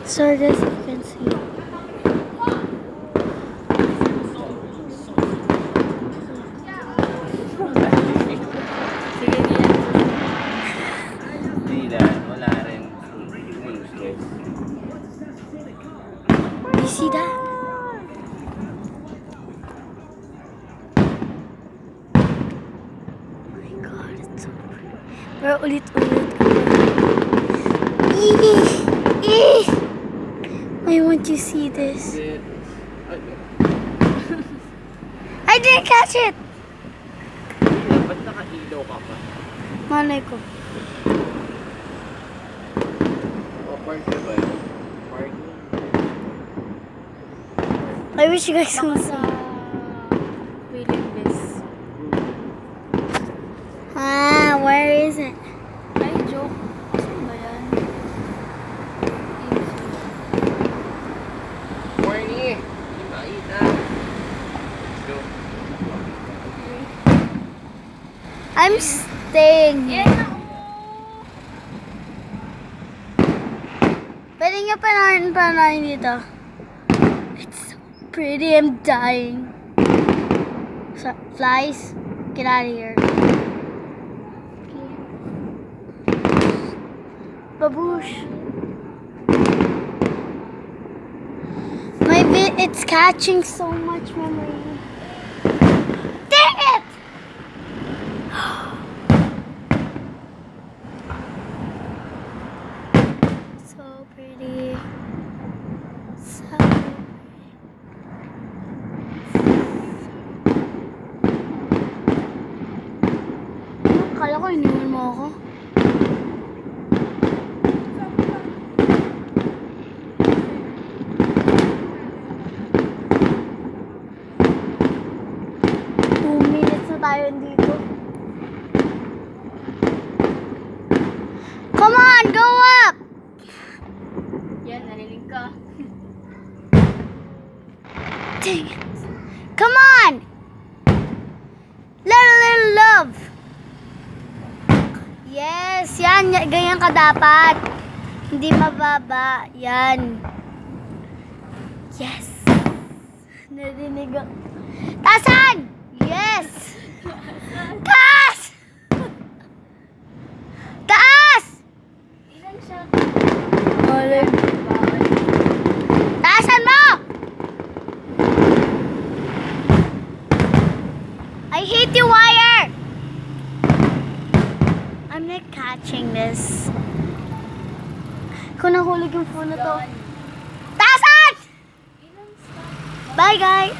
So guys, you can see. Wala rin. You see that? Oh my God, it's so pretty. Pero ulit-ulit I want to see this. I didn't catch it! Dapat naka-ilaw ka pa. Malay ko. O, park na ba yun? Park. I wish you guys could see. Willing this. Where is it? Ay, joke. Saan ba yan? Corny! Hindi makita. Let's go. I'm staying here. Yan na, Pwede nyo panahin dito. It's so pretty. I'm dying. So, flies, get out of here. Baboosh. It's catching so much memory. Dang it! So pretty. So pretty. Akala ko iniwan mo ako. Tayo dito. Come on, go up! yan, nalilig ka. Dang it. Come on! Little love! Yes, yan. Ganyan ka dapat. Hindi mababa. Yan. Yes. Narinig ako. Tasan! Yes! Taas! Taas! Ilan siya? Taasan mo! I hate you, wire! I'm not catching this. Kung nahulog yung phone na to. Taasan! Ilan siya? Bye, guys!